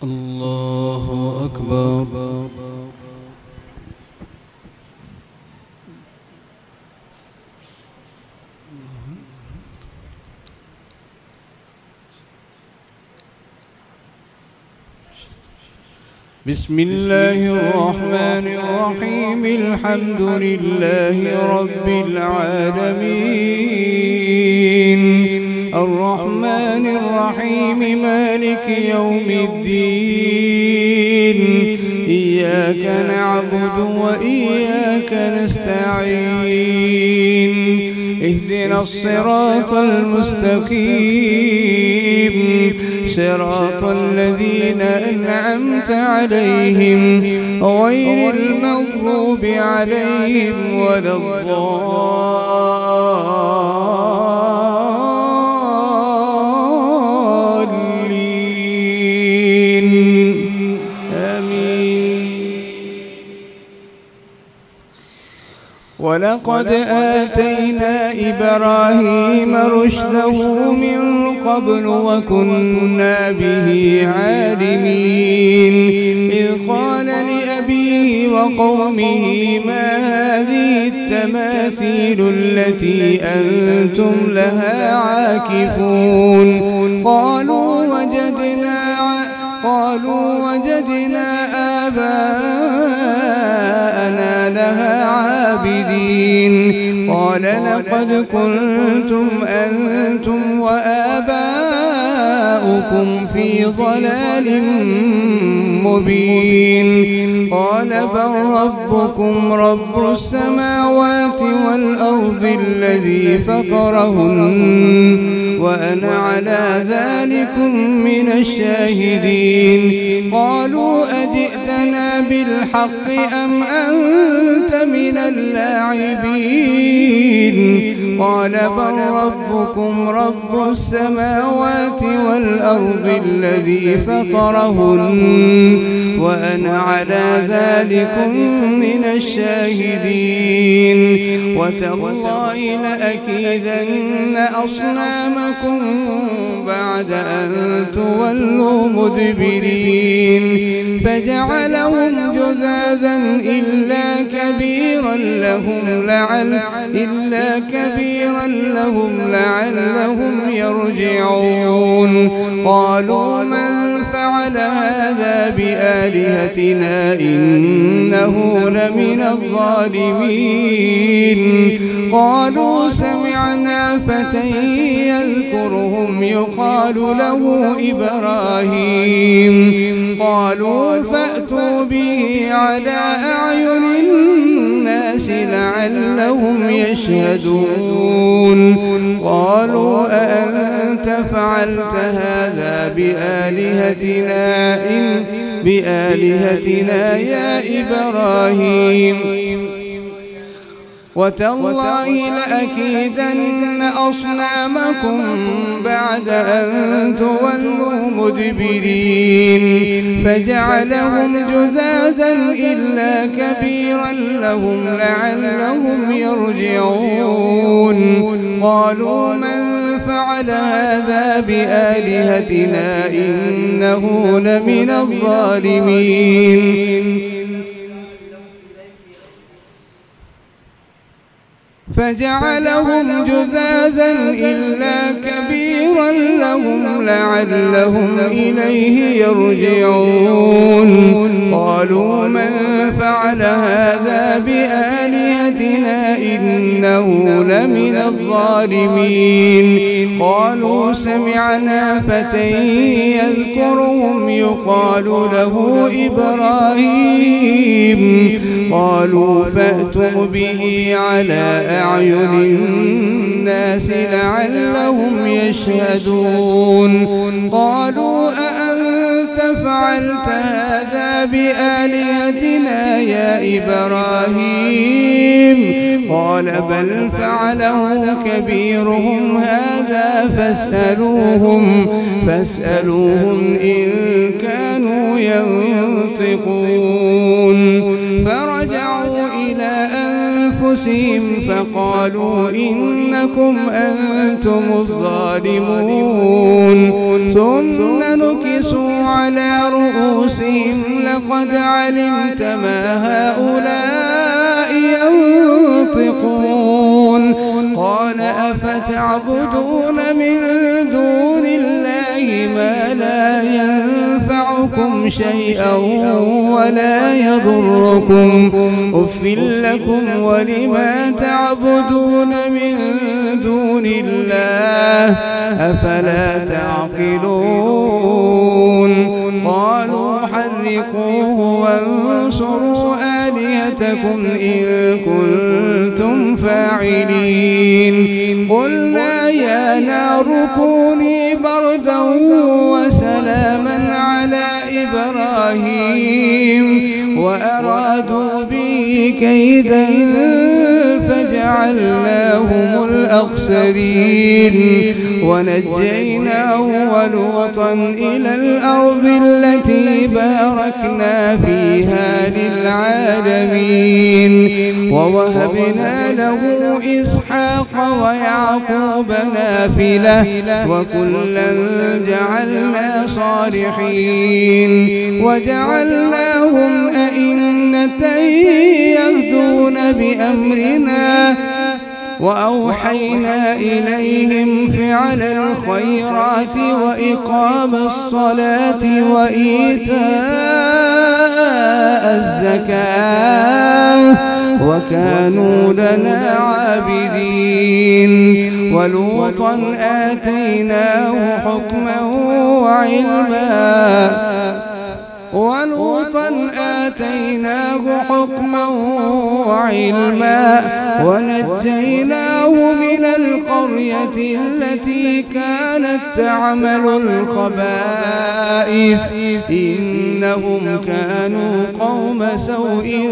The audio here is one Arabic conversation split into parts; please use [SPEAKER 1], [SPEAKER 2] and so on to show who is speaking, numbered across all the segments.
[SPEAKER 1] الله أكبر. بسم الله الرحمن الرحيم. الحمد لله رب العالمين الرحمن الرحيم مالك يوم الدين إياك نعبد وإياك نستعين اهدنا الصراط المستقيم صراط الذين أنعمت عليهم غير المغضوب عليهم ولا الضالين آمين. ولقد آتينا إبراهيم رشده من قبل وكنا به عالمين إذ قال لأبيه وقومه ما هذه التماثيل التي أنتم لها عاكفون قالوا وجدنا آباءنا لها عابدين قال لقد كنتم أنتم وآباؤكم في ضلال مبين قال بل ربكم رب السماوات والأرض الذي فطرهن وأنا على ذلكم من الشاهدين قالوا أجئتنا بالحق أم أنت من اللاعبين قال بل ربكم رب السماوات والأرض الذي فطرهن وأنا على ذلكم من الشاهدين وتالله لأكيدن أصنامكم بعد أن تولوا مدبرين فجعلهم جذاذا إلا كبيرا لهم لعلهم يرجعون قالوا من فعل هذا بآلهتنا إنه لمن الظالمين قالوا سمعنا فتى يذكرهم يقال له إبراهيم قالوا فأتوا به على أعين الناس لعلهم يشهدون قالوا أأنت فعلت هذا بآلهتنا يا إبراهيم وتالله لأكيدن أصنامكم بعد أن تولوا مدبرين فجعلهم جذاذا إلا كبيرا لهم لعلهم يرجعون قالوا من فعل هذا بآلهتنا إنه لمن الظالمين فجعلهم جذاذا إلا كبيرا لهم لعلهم إليه يرجعون قالوا من فعل هذا بآلهتنا إنه لمن الظالمين قالوا سمعنا فتى يذكرهم يقال له إبراهيم قالوا فأتوا به على أعين الناس لعلهم يشهدون قالوا أأنت فعلت هذا بآلهتنا يا إبراهيم قال بل فعله كبيرهم هذا فاسألوهم إن كانوا ينطقون فرجعوا إلى أنفسهم فقالوا إنكم أنتم الظالمون ثم نكسوا على رؤوسهم لقد علمت ما هؤلاء ينطقون قال أفتعبدون من دون الله ما لا ينفعكم شيئا ولا يضركم أف لكم ولما تعبدون من دون الله أفلا تعقلون قالوا حرقوه وانصروا آلهتكم إن كنتم فاعلين قلنا يا نار كوني بردا وسلاما على إبراهيم وأرادوا به كيدا فجعلناهم الأخسرين ونجيناه ولوطا إلى الأرض التي باركنا فيها للعالمين ووهبنا له إسحاق ويعقوب نافلة وكلا جعلنا صالحين وجعلناهم أئمة يهدون بأمرنا وأوحينا إليهم فعل الخيرات وإقام الصلاة وإيتاء الزكاة وكانوا لنا عابدين ولوطا آتيناه حكما وعلما ونجيناه من القرية التي كانت تعمل الخبائث إنهم كانوا قوم سوء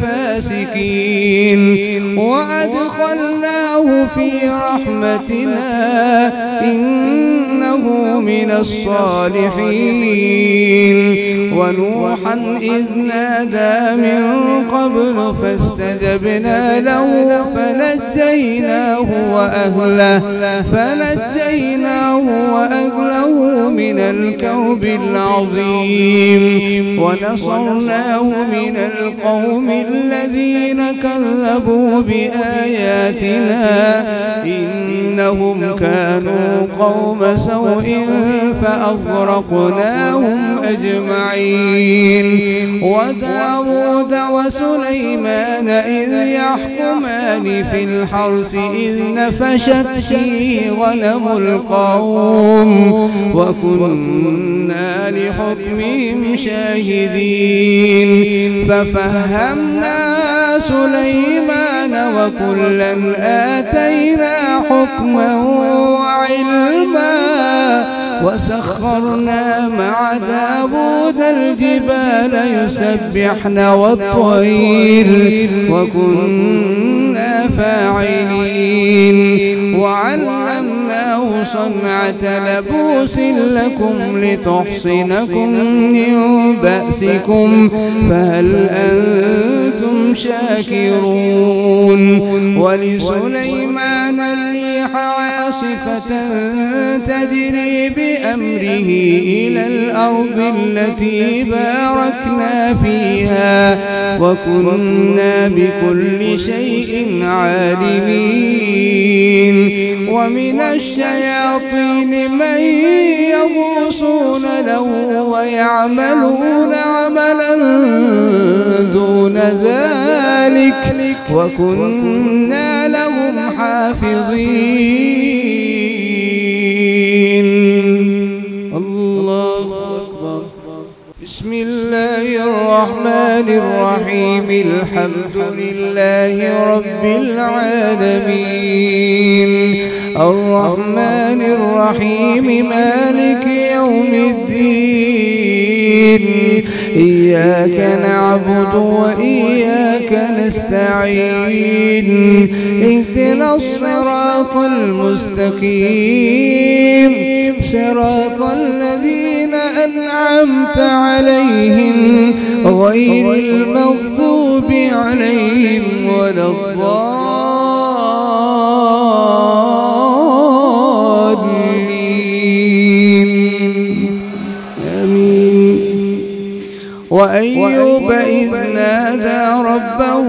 [SPEAKER 1] فاسقين وأدخلناه في رحمتنا إنه من الصالحين ونوحا إذ نادى من قبل فاستجبنا له فنجيناه وأهله من الكرب العظيم ونصرناه من القوم الذين كذبوا بآياتنا إنهم كانوا قوم سوء فأغرقناهم أجمعين وداود وسليمان إذ يحكمان في الحرث إذ نفشت فيه غنم القوم وكنا لحكمهم شاهدين ففهمنا سليمان وكلا آتينا حكما وعلما وسخرنا مع داود الجبال يسبحن والطير وكنا فاعلين وعلمناه صنعة لبوس لكم لتحصنكم من بأسكم فهل أنتم شاكرون ولسليمان الريح عاصفة تجري بأمره إلى الأرض التي باركنا فيها وكنا بكل شيء عالمين ومن الشياطين من يغوصون له ويعملون عملا دون ذلك وكنا لهم حافظين. الله أكبر. بسم الله الرحمن الرحيم الحمد لله رب العالمين الرحمن الرحيم مالك يوم الدين إياك نعبد وإياك نستعين اهدنا الصراط المستقيم صراط الذين أنعمت عليهم غير المغضوب عليهم ولا الضالين آمين. وأيوب إذ نادى ربه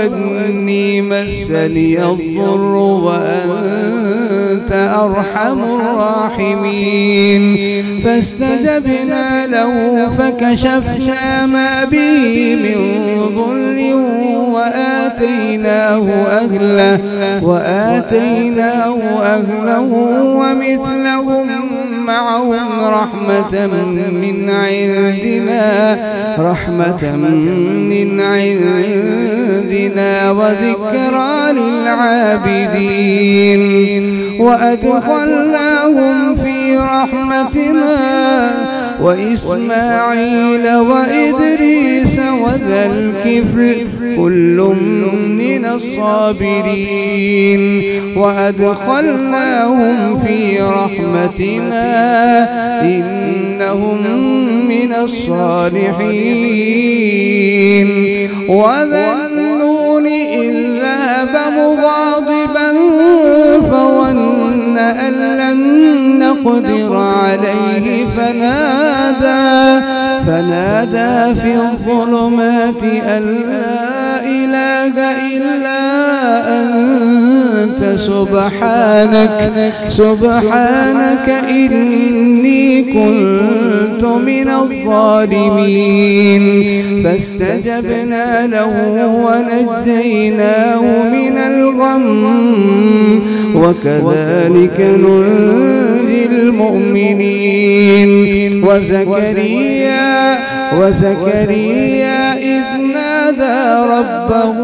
[SPEAKER 1] أني مسني الضر وأنت أرحم الراحمين فاستجبنا له فكشفنا ما به من ضر وآتيناه أهله ومثلهم معهم رحمة من عندنا وذكرى للعابدين وأدخلناهم في رحمتنا وإسماعيل وإدريس وذا الكفل كل من الصابرين وأدخلناهم في رحمتنا إنهم من الصالحين وذا النون إذ ذهب مغاضبا فظن أن لن نقدر عليه فنادى في الظلمات أن لا إله إلا أنت سبحانك إني كنت من الظالمين فاستجبنا له ونجيناه من الغم وكذلك ننجي المؤمنين وزكريا إذ نادى ربه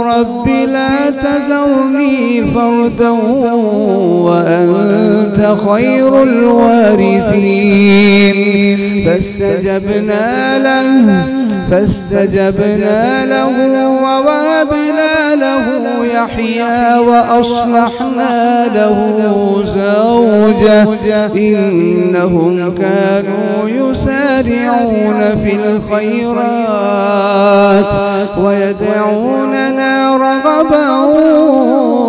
[SPEAKER 1] رب لا تذرني فردا وأنت خير الوارثين فاستجبنا له ووهبنا له يحيى وأصلحنا له زوجه إنهم كانوا يسارعون في الخيرات ويدعوننا رغبا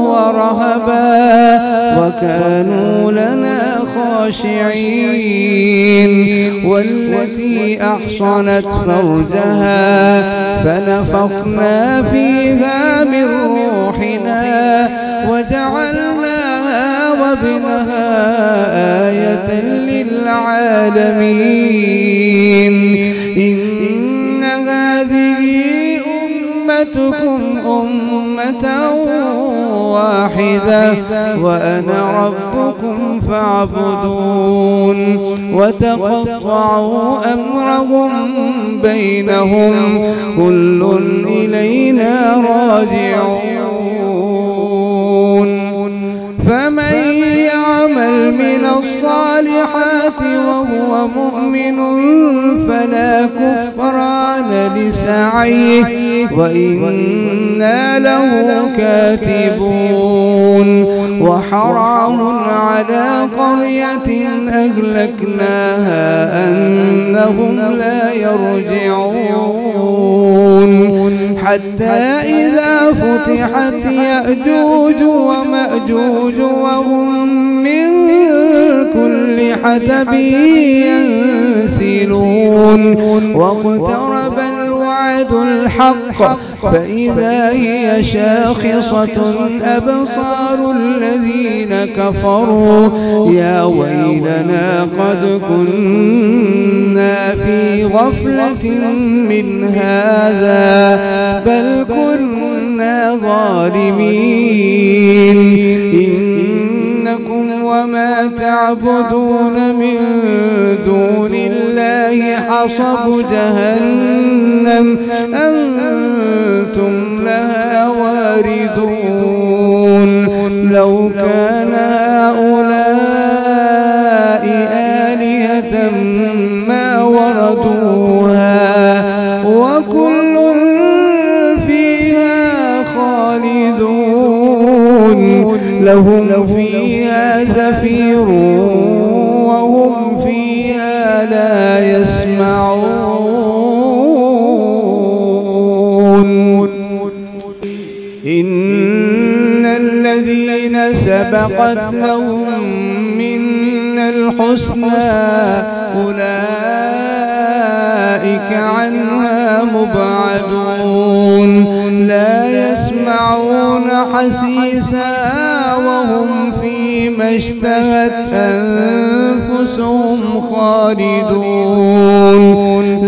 [SPEAKER 1] ورهبا وكانوا لنا خاشعين والتي أحصنت فرجها فنفخنا فيها من روحنا وجعلناها وابنها آية للعالمين إن هذه أمتكم أمة واحدة وأنا ربكم فاعبدون وتقطعوا أمرهم بينهم كل إلينا راجعون فمن يعمل من الصالحات وهو مؤمن فلا كفران لسعيه وإنا له كاتبون وحرام على قرية أهلكناها أنهم لا يرجعون حتى إذا فتحت يأجوج ومأجوج وهم من كل حدب ينسلون واقترب الوعد الحق فإذا هي شاخصة أبصار الذين كفروا يا ويلنا قد كنا في غفلة من هذا بل كنا ظالمين إنكم وما تعبدون من دون الله حصب جهنم أنتم لها واردون لو كان هؤلاء آلهة ما وردوها وكل فيها خالدون لهم فيها زفير وهم فيها لا يسمعون إن الذين سبقت لهم منا الحسنى أولئك عنها مبعدون لا يسمعون حسيسها وهم فيما اشتهت أنفسهم خالدون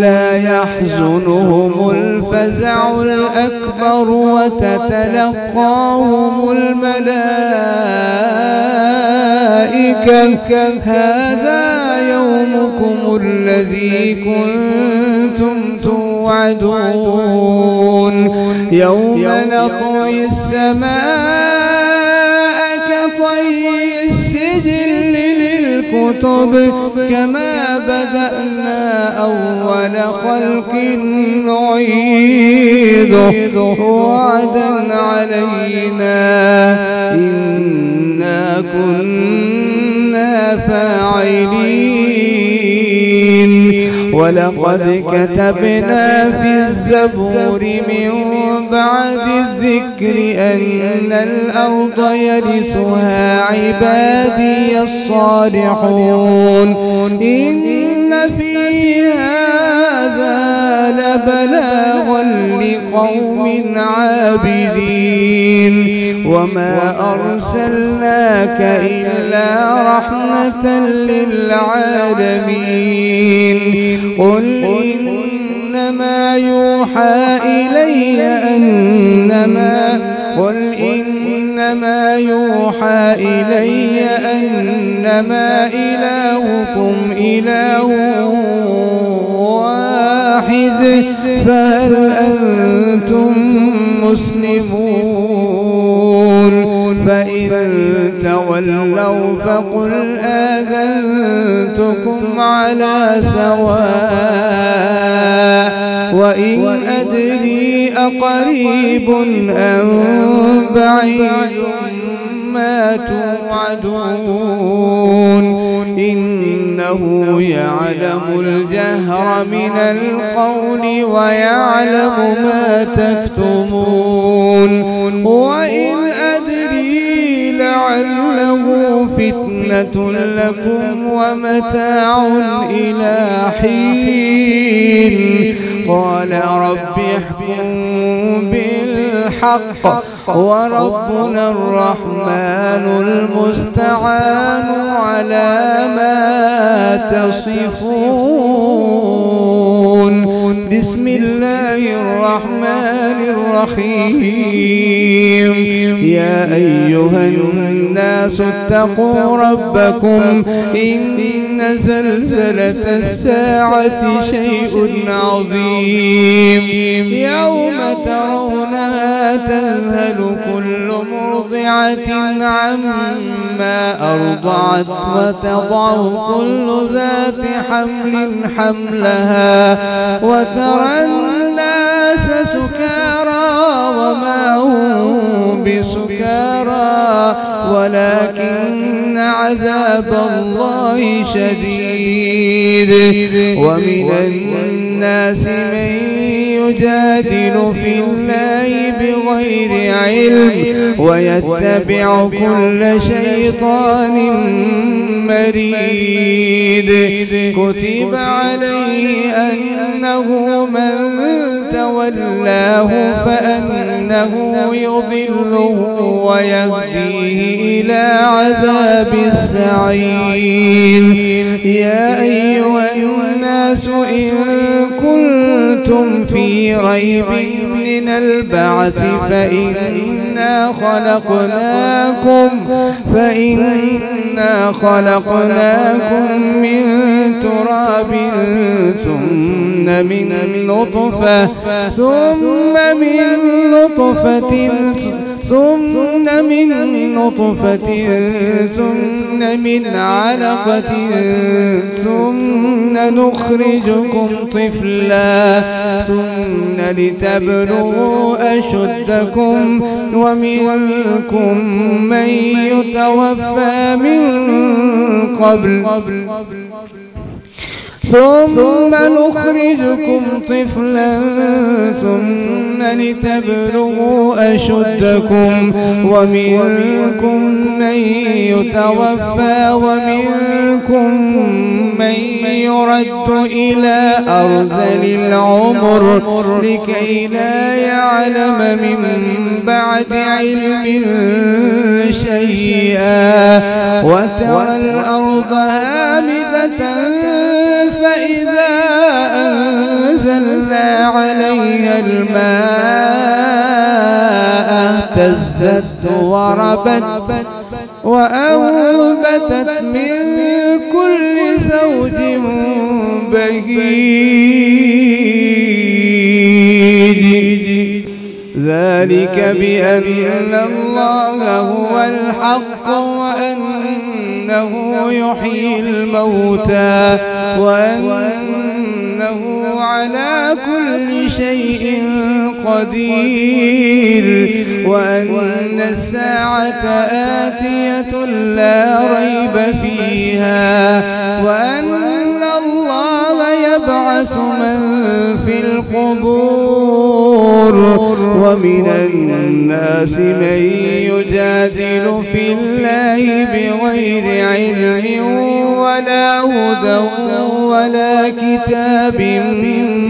[SPEAKER 1] لا يحزنهم الفزع الأكبر وتتلقاهم الملائكة هذا يومكم الذي كنتم توعدون يوم نطوي السماء كطي السجل للكتب كما بدأنا أول خلق نعيده وعدا علينا إنا كنا فاعلين ولقد كتبنا في الزبور من بعد الذكر أن الأرض يرثها عبادي الصالحون إن في هذا لبلاغا لقوم عابدين وما أرسلناك إلا رحمة للعالمين قل إنما يوحى إلي أنما إلهكم إله واحد فهل أنتم مسلمون فإن تولوا فقل آذنتكم على سواء وإن أدري أقريب أم بعيد ما توعدون إنه يعلم الجهر من القول ويعلم ما تكتمون وإن أدري لعله فتنة لكم ومتاع إلى حين قال رب احكم بالحق وربنا الرحمن المستعان على ما تصفون بسم الله الرحمن الرحيم يا أيها الناس اتقوا ربكم إن زلزلة الساعة شيء عظيم يوم ترونها تذهل كل مرضعة عما أرضعت وتضع كل ذات حمل حملها وترى الناس سكارى وما هم بسكارى ولكن عذاب الله شديد ومن الناس من يجادل في الله بغير علم ويتبع كل شيطان مريد كتب عليه أنه من تولاه فأنه يضله ويهديه إلى عذاب السعير يا أيها الناس إن كنتم في ريب من البعث فإنا خلقناكم من تراب ثم من نطفة ثم من علقة ثم نخرجكم طفلا ثم لتبلغوا أشدكم ومنكم من يتوفى من قبل ثم نخرجكم طفلا ثم لتبلغوا أشدكم ومنكم من يتوفى ومنكم من يرد إلى أرذل العمر لكي لا يعلم من بعد علم شيئا وترى الأرض هامدة فإذا أنزلنا عليها الماء اهتزت وربت وأنبتت من كل زوج بهيج ذلك بأن الله هو الحق وأنه يحيي الموتى وأنه على كل شيء قدير وأن الساعة آتية لا ريب فيها وأن الله يبعث من في القبور ومن الناس من يجادل في الله بغير علم ولا هدى ولا كتاب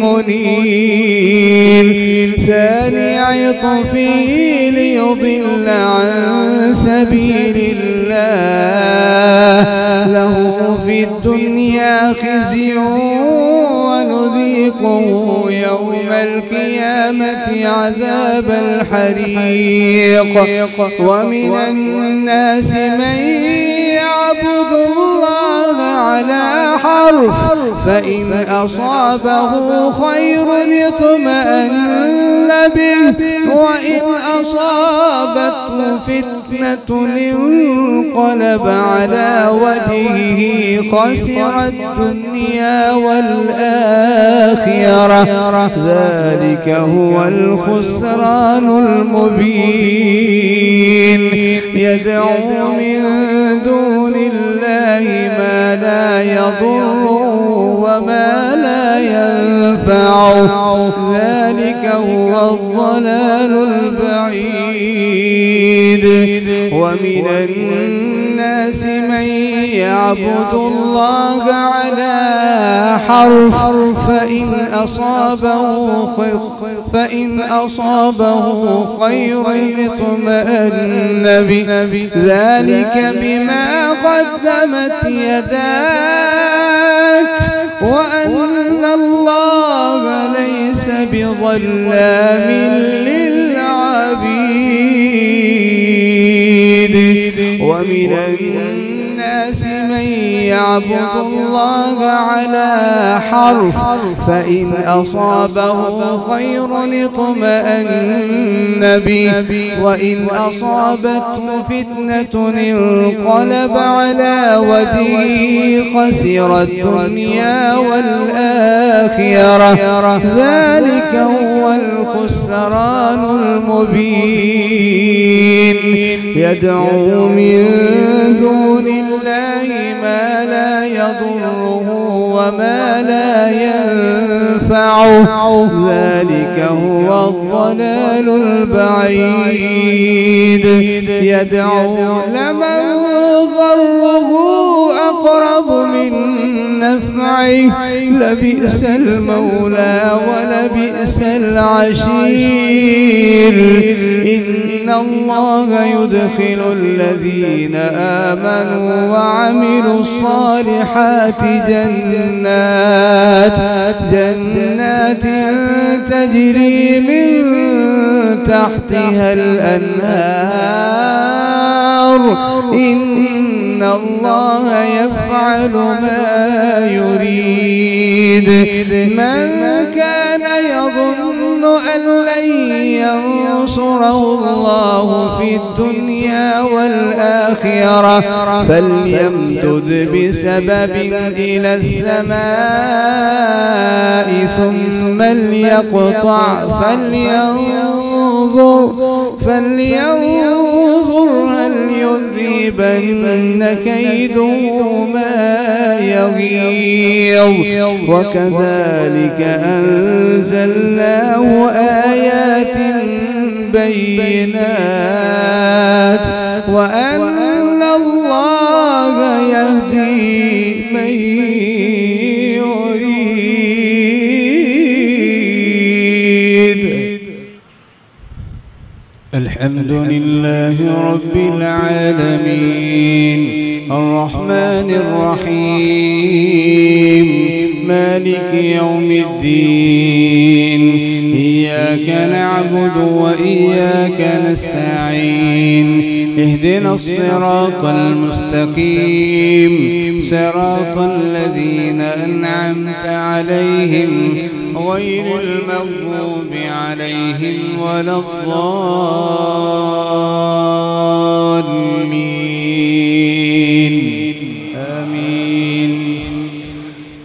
[SPEAKER 1] منير ثاني عطفه ليضل عن سبيل الله له في الدنيا خزي ونذيقه يوم القيامة عذاب الحريق ومن الناس من يعبد الله على حرف فإن أصابه خير اطمأن به وإن أصابته فتنة انقلب على وجهه خسر الدنيا والآخرة ذلك هو الخسران المبين يدعو من دون الله ما لا يضر وما لا ينفع ذلك هو الضلال البعيد ومن الناس من يعبد الله على حرف فإن أصابه خير اطمأن به ذلك بما قدمت يداك وأن الله ليس بظلام للعبيد ومن الناس من يعبد الله على حرف فإن أصابه خير اطمأن به وإن أصابته فتنة انقلب على وجهه خسر الدنيا والآخرة ذلك هو الخسران المبين يدعو من دون الله ما لا يضره وما لا ينفعه ذلك هو الضلال البعيد يدعو لمن ضره أقرب من نفعه لبئس المولى ولبئس العشير إن الله يدخل الذين آمنوا وعملوا الصالحات جنات تجري من تحتها الأنهار إن الله يفعل ما يريد من كان يظن أن لن ينصره الله في الدنيا والآخرة فليمدد بسبب إلى السماء ثم ليقطع فلينظر فلينظر هل يذهبن كيده ما يغيظ وكذلك أنزلناه آيات بينات وأن الله يهدي من يريد. الحمد لله رب العالمين الرحمن الرحيم مالك يوم الدين إياك نعبد وإياك نستعين اهدنا الصراط المستقيم صراط الذين أنعمت عليهم غير المغضوب عليهم ولا الضالين آمين.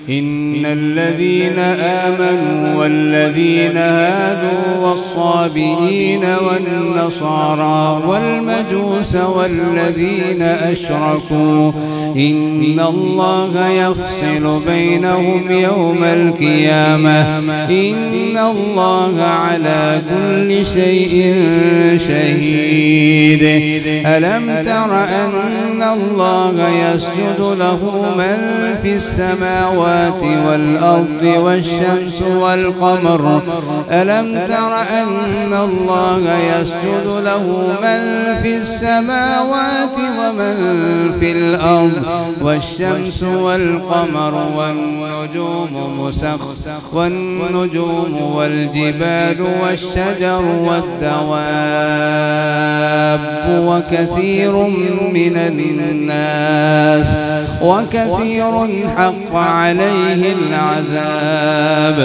[SPEAKER 1] إن الذين آمنوا والذين هادوا والصابئين والنصارى والمجوس والذين أشركوا إن الله يفصل بينهم يوم القيامة إن الله على كل شيء شهيد. ألم تر أن الله يسجد له من في السماوات والأرض والشمس والقمر ألم تر أن الله يسجد له من في السماوات ومن في الأرض والشمس والقمر والنجوم والجبال والشجر والدواب وكثير حق عليه العذاب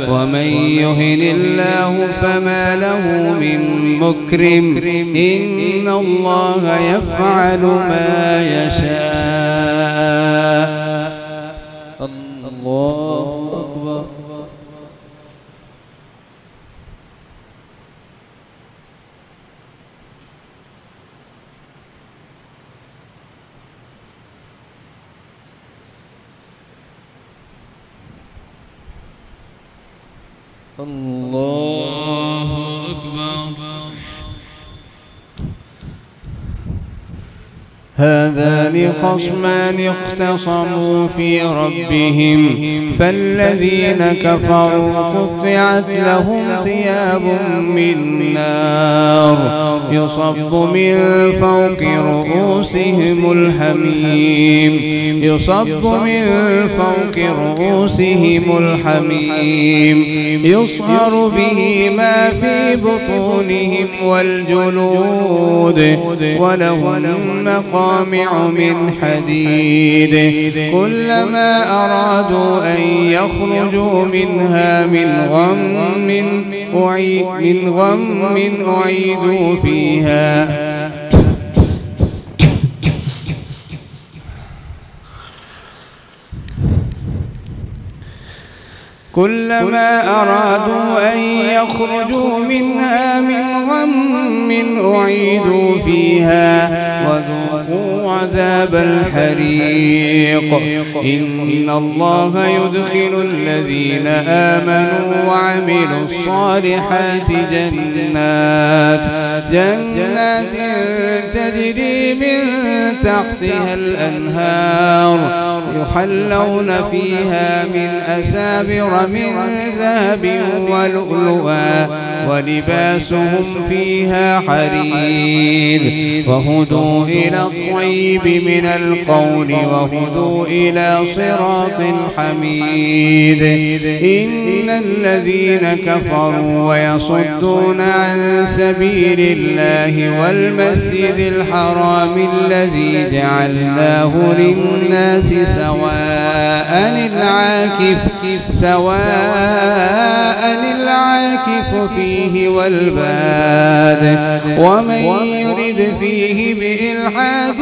[SPEAKER 1] ومن يهن الله فما له من مكرم إن الله يفعل ما يشاء. الله أكبر. الله أكبر. هذان خصمان اختصموا في ربهم فالذين كفروا قطعت لهم ثياب من نار يصب من فوق رؤوسهم الحميم يصهر به ما في بطونهم والجلود ولهم مقامع من حديد كلما أرادوا أن يخرجوا منها من غم أعيدوا فيها كلما أرادوا أن يخرجوا منها من غم أعيدوا فيها وذوقوا عذاب الحريق. إن الله يدخل الذين آمنوا وعملوا الصالحات جنات تجري من تحتها الأنهار يحلون فيها من أسابر من ذهب ولؤلؤا ولباسهم فيها حرير وهدوا إلى الطيب من القول وهدوا إلى صراط حميد. إن الذين كفروا ويصدون عن سبيل الله والمسجد الحرام الذي جعلناه للناس سواء العاكف فيه فيه والباد ومن يرد فيه بإلحاد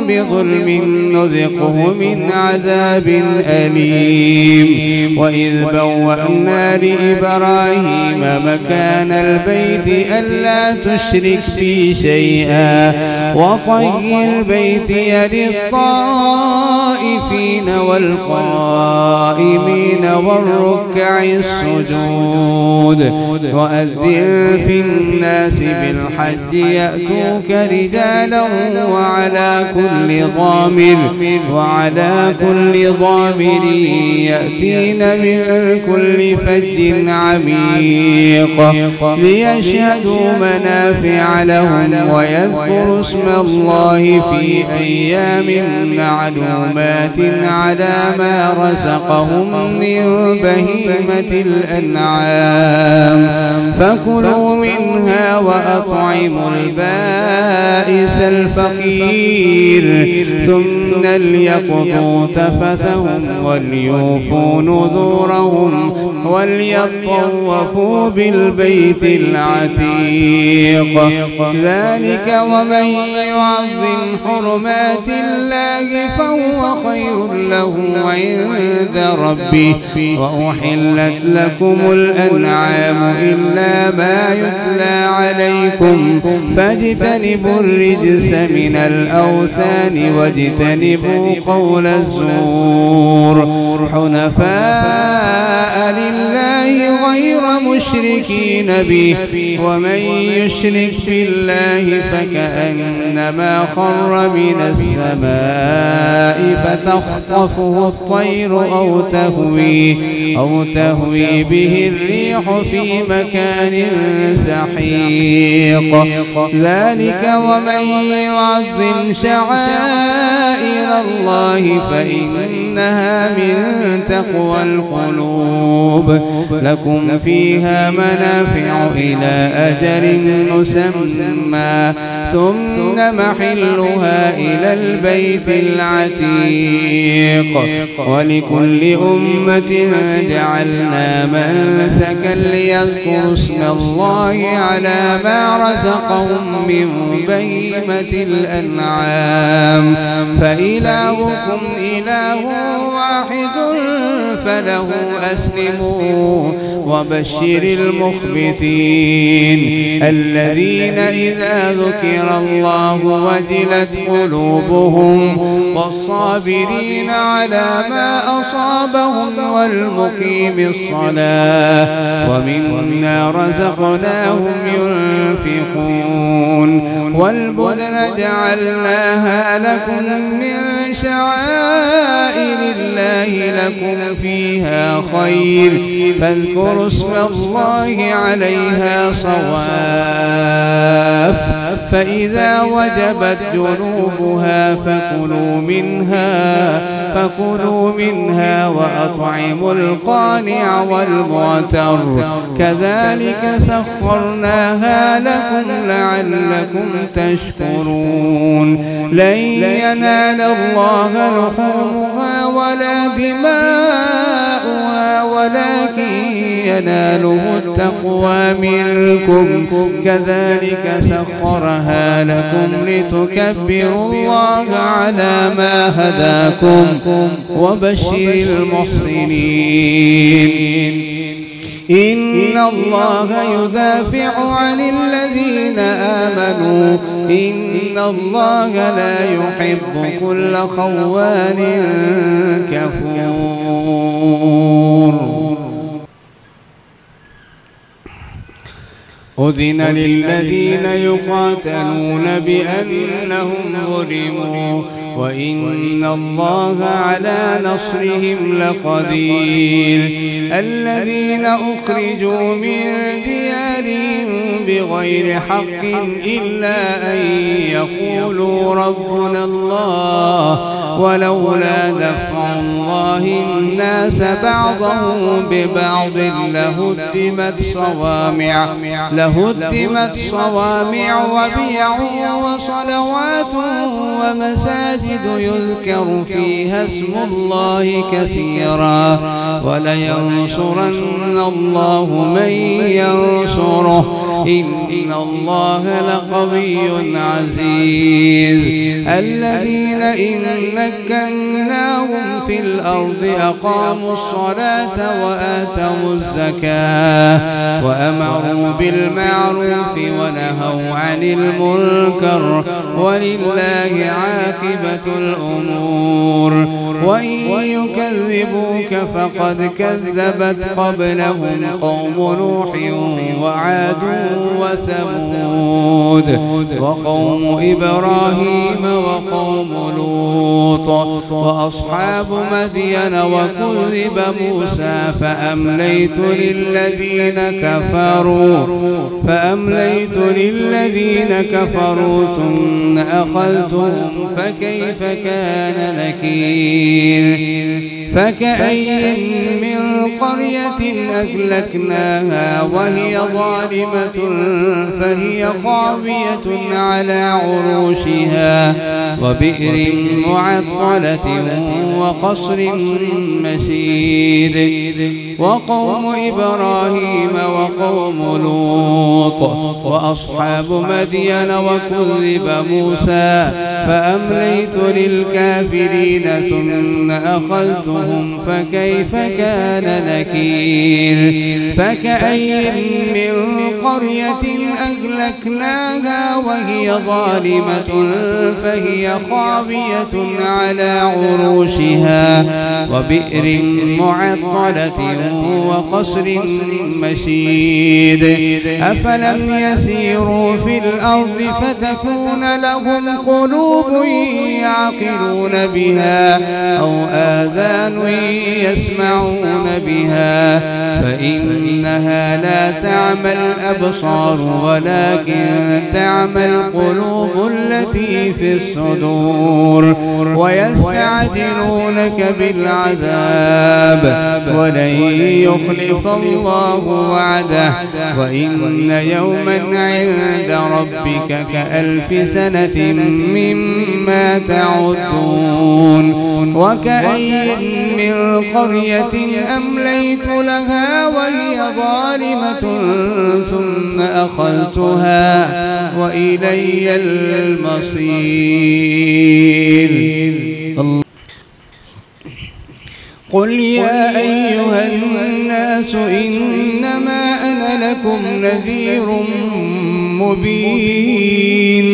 [SPEAKER 1] بظلم نذقه من عذاب أليم وإذ بوأنا لإبراهيم مكان البيت ألا تشرك بي شيئا وطهر بيتي للطائفين والقائمين والركع السجود وأذن في الناس بالحج يأتوك رجالا وعلى كل ضامر يأتين من كل فج عميق ليشهدوا منافع لهم ويذكروا اسم الله في أيام معلومات على ما رزقهم من بهيمة الأنعام فكلوا منها وأطعموا البائس الفقير ثم ليقضوا تفثهم وليوفوا نذورهم وليطوفوا بالبيت العتيق ذلك ومن يعظم حرمات الله فهو خير له عند ربه وأحلت لكم الأنعام إلا ما يتلى عليكم فاجتنبوا الرجس من الأوثان واجتنبوا قول الزور حنفاء لله غير مشركين به ومن يشرك بالله فكأنما خر من السماء فتخطفه الطير أو تهوي به الريح في مكان سحيق ذلك ومن يعظم شعائر الله فإنها من تقوى القلوب لكم فيها منافع إلى أجل مسمى ثم محلها إلى البيت العتيق ولكل أمة جعلنا منسكا ليذكروا اسم الله على ما رزقهم من بهيمة الأنعام فإلهكم إله واحد فله أسلموا وبشر المخبتين الذين إذا ذكر الله وجلت قلوبهم والصابرين على ما أصابهم والمقيم الصلاة ومما رزقناهم ينفقون والبدن جعلناها لكم من شعائر الله لكم فيها خير فاذكروا اسم الله عليها صواف فإذا وجبت جنوبها فكلوا منها وأطعموا القانع والمعتر كذلك سخرناها لكم لعلكم تشكرون لن ينال الله لحومها ولا دماؤها ولكن يناله التقوى منكم كذلك سخرها لكم لتكبروا الله على ما هداكم وبشر المحسنين إن الله يدافع عن الذين آمنوا إن الله لا يحب كل خوان كفور أذن للذين يقاتلون بأنهم ظلموا وإن الله على نصرهم لقدير الذين أخرجوا من ديارهم بغير حق إلا أن يقولوا ربنا الله ولولا دفع الله الناس بعضهم ببعض لهدمت صوامع وبيع وصلوات ومساجد يذكر فيها اسم الله كثيرا ولينصرن الله من ينصره إن الله لقوي عزيز. الذين إن مكناهم في الأرض أقاموا الصلاة وآتوا الزكاة وأمروا بالمعروف ونهوا عن المنكر ولله عاقبة الأمور. وإن يكذبوك فقد كذبت قبلهم قوم نوح وعاد وثمود وقوم إبراهيم وقوم لوط وأصحاب مدين وكذب موسى فأمليت للذين كفروا ثم أخذتهم فكيف كان نكير. فكأي من قرية أهلكناها وهي ظالمة فهي خاوية على عروشها وبئر معطلة وقصر مشيد وقوم إبراهيم وقوم لوط وأصحاب مدين وكذب موسى فأمليت للكافرين ثم أخذتهم فكيف كان نكير. فكأي من قرية أهلكناها وهي ظالمة فهي خاوية على عروشها وبئر معطلة وقصر مشيد. أفلم يسيروا في الأرض فتكون لهم قلوب يعقلون بها أو آذان يسمعون بها فإنها لا تعمى الأبصار ولكن تعمى القلوب التي في الصدور. ويستعجلونك بالعذاب ولن يخلف الله وعده وإن يوما عند ربك كألف سنة مما تعدون. وكأي من قرية أمليت لها وهي ظالمة ثم أخذتها وإلي المصير. قل يا أيها الناس إنما أنا لكم نذير مبين.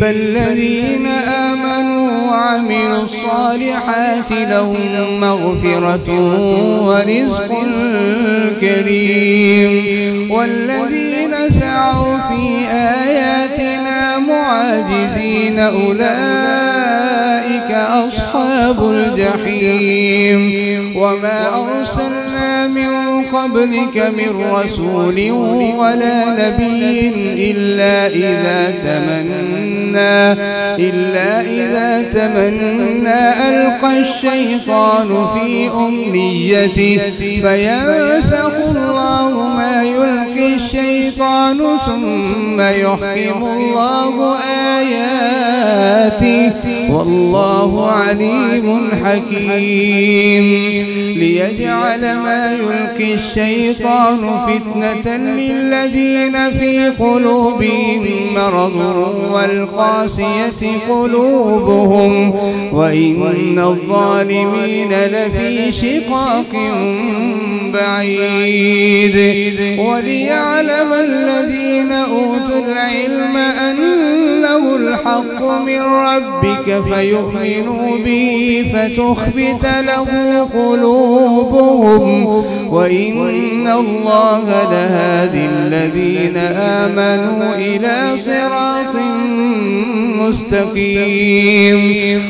[SPEAKER 1] فالذين آمنوا وعملوا الصالحات لهم مغفرة ورزق كريم. والذين سعوا في آياتنا معاجزين أولئك أصحاب الجحيم. وما أرسلنا من قبلك من رسول ولا نبي إلا إذا تمنى ألقى الشيطان في أمنيته فينسخ الله ما يلقي الشيطان ثم يحكم الله آياته والله عليم حكيم. ليجعل ما يلقي الشيطان فتنة للذين في قلوبهم مرض والقاسية قلوبهم وإن الظالمين لفي شقاق بعيد. وليعلم الذين أوتوا العلم أنه الحق من ربك فيؤمنوا به فتخبت له قلوبهم وإن الله لهادي الذين آمنوا إلى صراط مستقيم.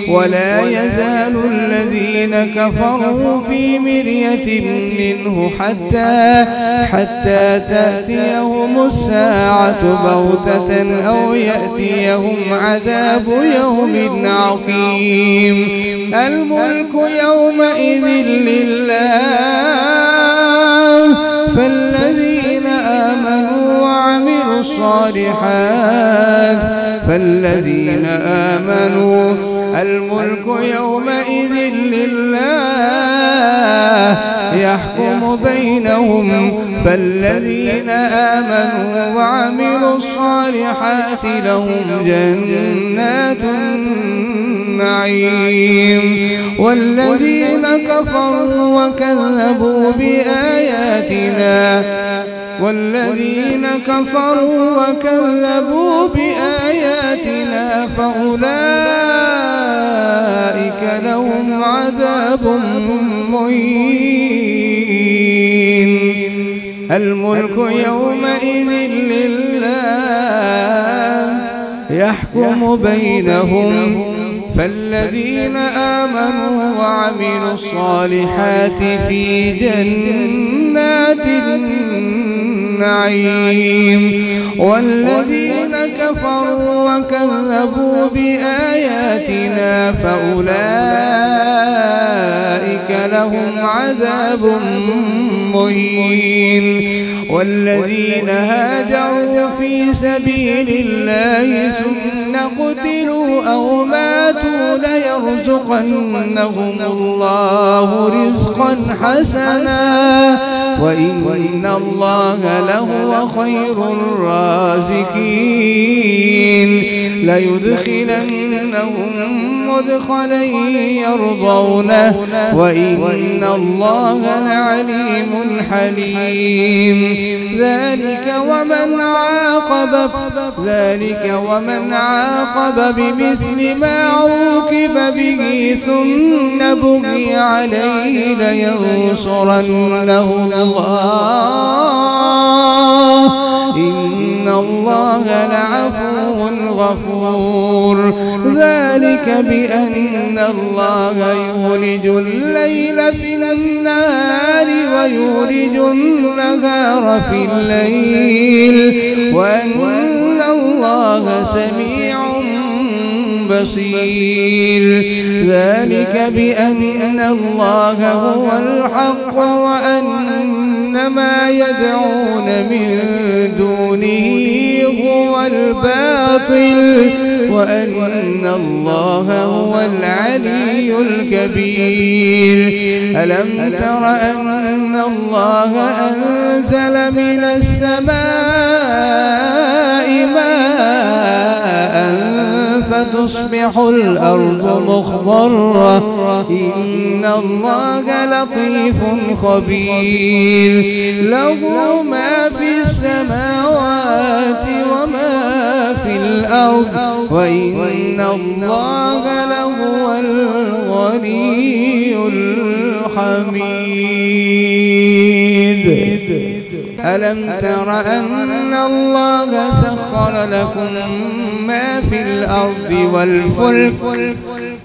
[SPEAKER 1] ولا يزال الذين كفروا في مرية منه حتى تأتيهم الساعة بغتة أو يأتيهم عذاب يوم عقيم الملك يومئذ لله فالذين آمنوا وعملوا الصالحات الملك يومئذ لله يحكم بينهم فالذين آمنوا وعملوا الصالحات لهم جنات النعيم والذين كفروا وكذبوا بآياتنا فأولئك لهم عذاب مهين الملك يومئذ لله يحكم بينهم فالذين آمنوا وعملوا الصالحات في جنات النعيم والذين كفروا وكذبوا بآياتنا فأولئك لهم عذاب مهين والذين هاجروا في سبيل الله ثم قتلوا أو ماتوا ليرزقنهم الله رزقا حسنا وإن الله لهو خير الرازقين ليدخلنهم مدخلا يرضونه وإن الله لعليم حليم ذلك ومن عاقب بمثل ما عوقب به ثم بغي عليه لينصرنه الله إن الله لعفو غفور ذلك بأن الله يولج الليل في النهار ويولج النهار في الليل وأن الله سميع بصير ذلك بأن الله هو الحق وأن ما يدعون من دونه هو الباطل وأن الله هو العلي الكبير ألم تر أن الله أنزل من السماء ماء فتصبح الأرض مخضرة إن الله لطيف خبير له ما في السماوات وما في الأرض وإن الله لهو الغني الحميد ألم تر أن الله سخر لكم ما في الأرض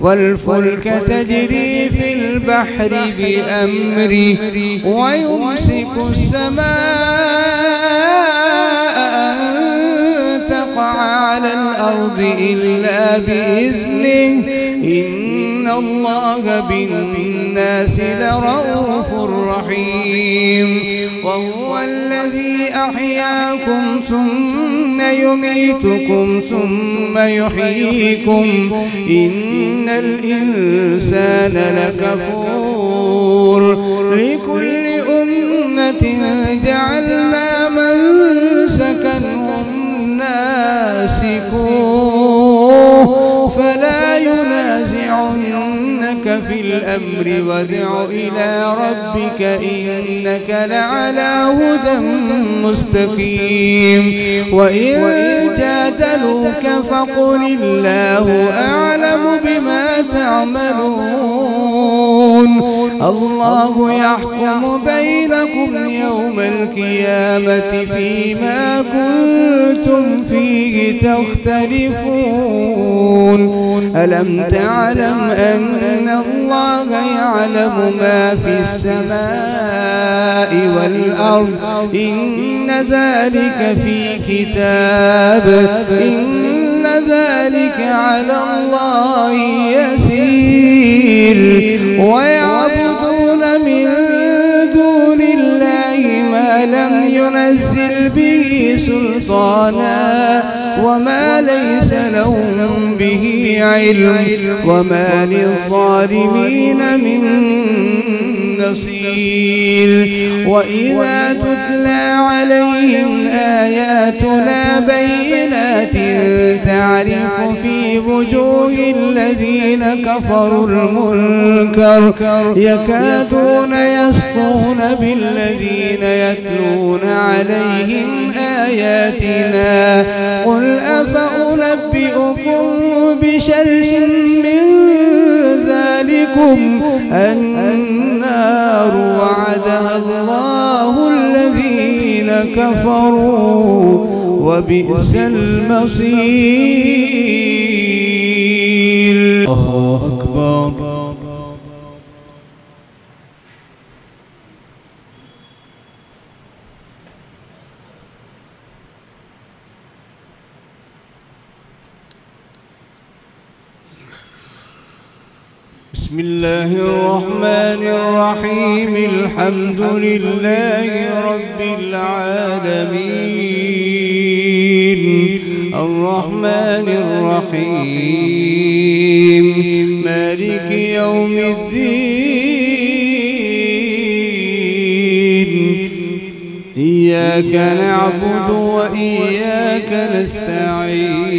[SPEAKER 1] والفلك تجري في البحر بأمره ويمسك السماء أن تقع على الأرض إلا بإذنه إن الله بالناس لرؤوف رحيم وهو الذي أحياكم ثم يميتكم ثم يحييكم إن الإنسان لكفور لكل أمة جعلنا منسكا هم ناسكوه فلا ينازعنك في الأمر وادع إلى ربك إنك لعلى هدى مستقيم وإن جادلوك فقل الله أعلم بما تعملون الله يحكم بينكم يوم القيامة فيما كنتم فيه تختلفون ألم تعلم أن الله يعلم ما في السماء والأرض إن ذلك في كتاب إن ذلك على الله يسير ويعبدون من دون الله ما لم ينزل به سلطانا وما ليس لهم به علم وما للظالمين من نصير وإذا تتلى عليهم آياتنا بينات تعرف في وجوه الذين كفروا المنكر يكادون يسطون بالذين يتلون عليهم آياتنا قل أفأنبئكم بشر من ذلكم النار وعدها الله الذين كفروا وبئس المصير. الله أكبر. بسم الله الرحمن الرحيم الحمد لله رب العالمين الرحمن الرحيم مالك يوم الدين إياك نعبد وإياك نستعين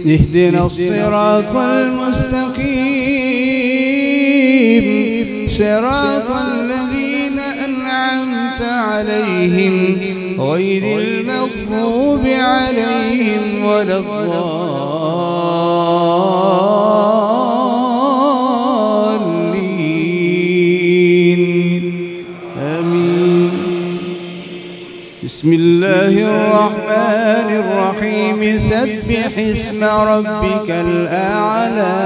[SPEAKER 1] اهدنا الصراط المستقيم صراط الذين أنعمت عليهم غير المغضوب عليهم ولا الضالين آمين. بسم الله الرحمن الرحيم سبح اسم ربك الأعلى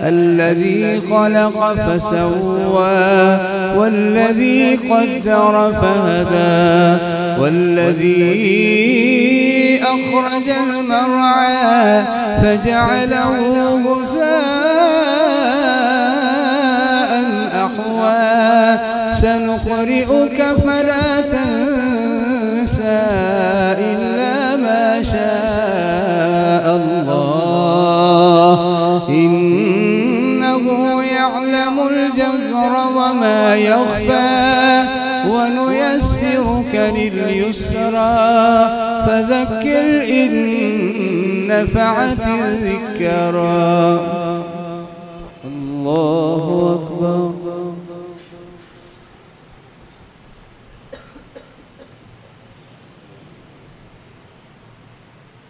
[SPEAKER 1] الذي خلق فسوى والذي قدر فهدى والذي أخرج المرعى فجعله غثاء أحوى سنقرئك فلا تنسى إلا ما شاء الله إنه يعلم الجهر وما يخفى ونيسرك لليسرى فذكر إن نفعت الذكرى. الله أكبر.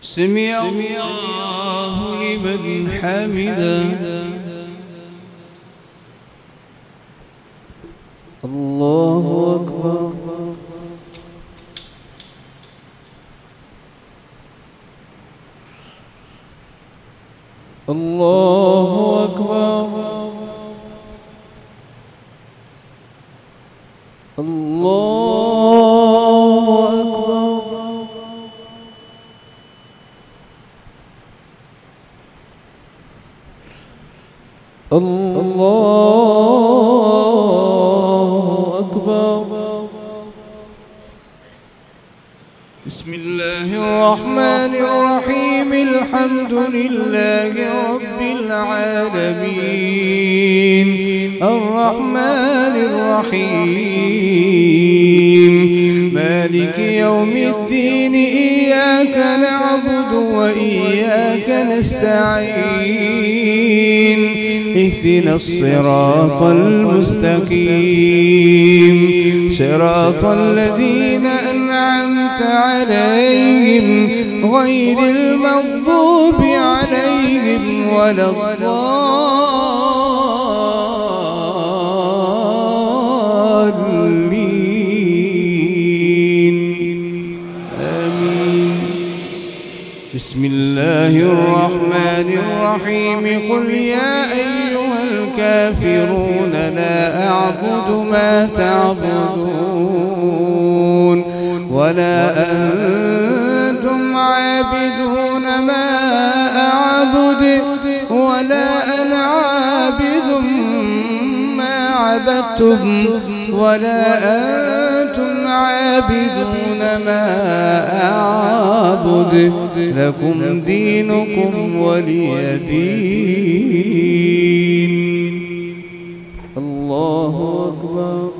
[SPEAKER 1] سمع الله لمن حمده. الله أكبر. الله أكبر. الله أكبر. الله أكبر. بسم الله الرحمن الرحيم الحمد لله رب العالمين الرحمن الرحيم مالك يوم الدين إياك نعبد وإياك نستعين اهدنا الصراط المستقيم صراط الذين أنعمت عليهم غير المغضوب عليهم ولا الضالين آمين. بسم الله الرحمن الرحيم قل يا أيها الكافرون لا أعبد ما تعبدون ولا أنتم عابدون ما أعبد ولا أنا عابد ما عبدتم ولا أنتم عابدون ما أعبد لكم دينكم ولي دين. الله أكبر.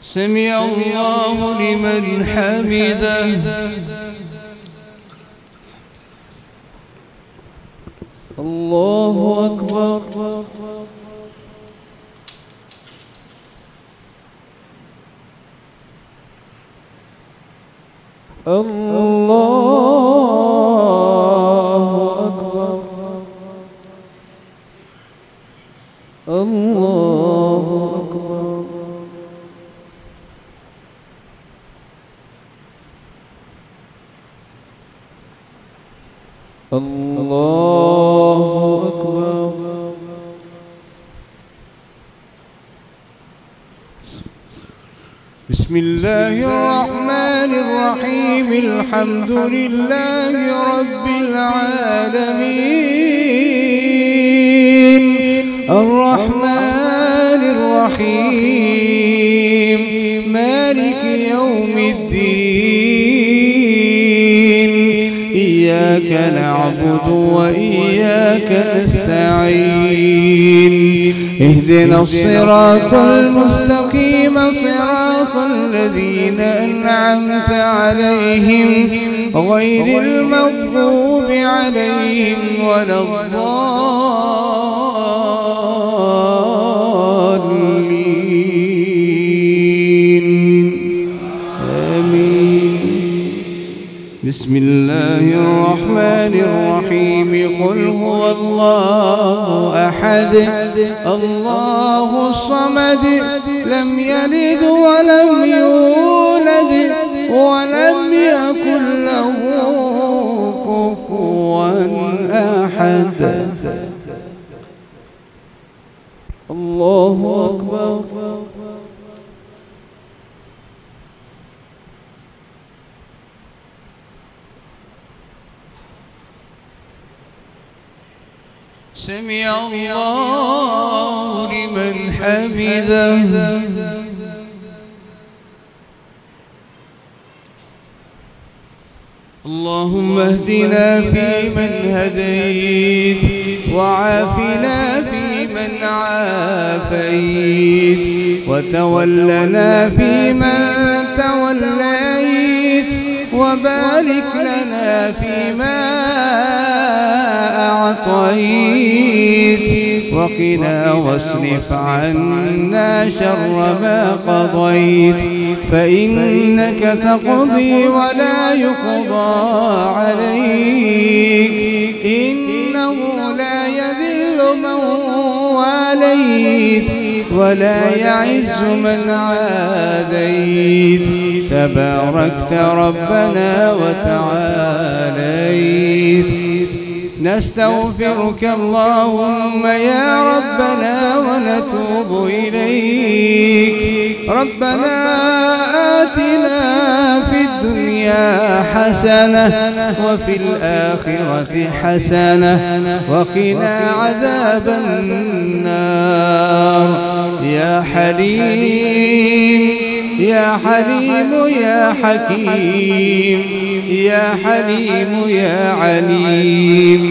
[SPEAKER 1] سمع الله لمن حمده. الله أكبر. الله أكبر. الله أكبر. الله أكبر. بسم الله الرحمن الرحيم الحمد لله رب العالمين الرحمن الرحيم مالك يوم الدين إياك نعبد وإياك نستعين اهدنا الصراط المستقيم صراط الذين أنعمت عليهم غير المغضوب عليهم ولا الضالين آمين. بسم الله الرحمن الرحيم قل هو الله أحد الله الصمد لم يلد ولم يولد ولم يكن له كفوا أحد. الله أكبر. سمع الله لمن حمده. اللهم اهدنا فيمن هديت وعافنا فيمن عافيت وتولنا فيمن توليت وبارك لنا فيما أعطيت وقنا واصرف عنا شر ما قضيت فإنك تقضي ولا يقضى عليك إنه لا يذل من واليت ولا يعز من عاديت تباركت ربنا وتعاليت. نستغفرك اللهم يا ربنا ونتوب إليك. ربنا آتنا في الدنيا حسنة وفي الآخرة حسنة وقنا عذاب النار. يا حليم يا حليم يا حكيم يا حليم يا عليم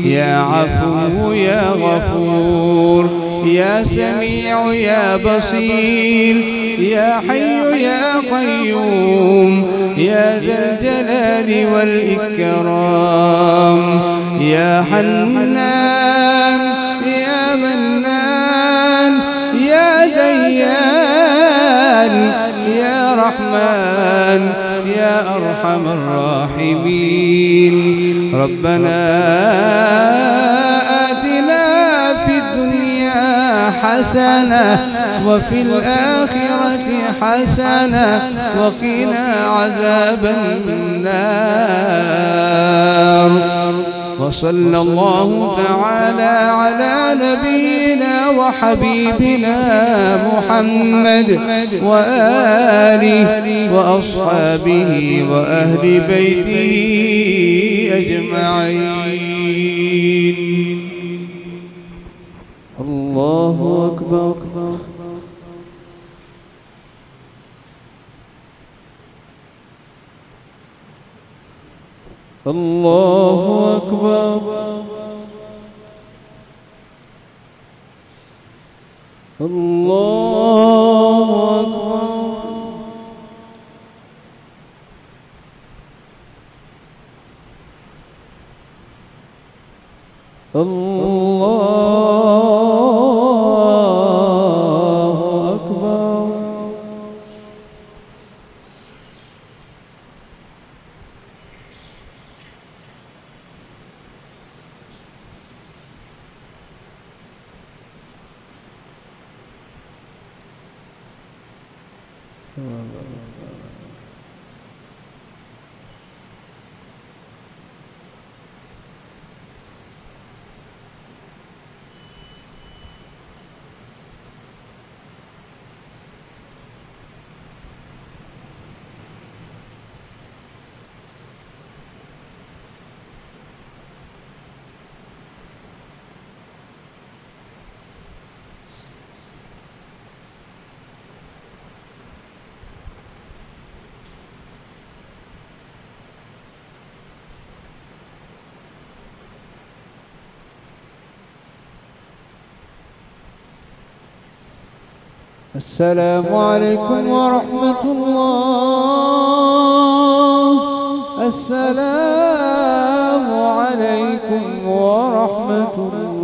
[SPEAKER 1] يا عفو يا غفور يا سميع يا بصير يا حي يا قيوم يا ذا الجلال والإكرام يا حنان يا منان يا ديان يا رحمن يا أرحم الراحمين. ربنا آتنا في الدنيا حسنة وفي الآخرة حسنة وقنا عذاب النار. وصلى الله تعالى على نبينا وحبيبنا محمد وآله وأصحابه وأهل بيته أجمعين. الله أكبر. الله أكبر. الله أكبر. الله أكبر. السلام عليكم ورحمة الله. السلام عليكم ورحمة الله.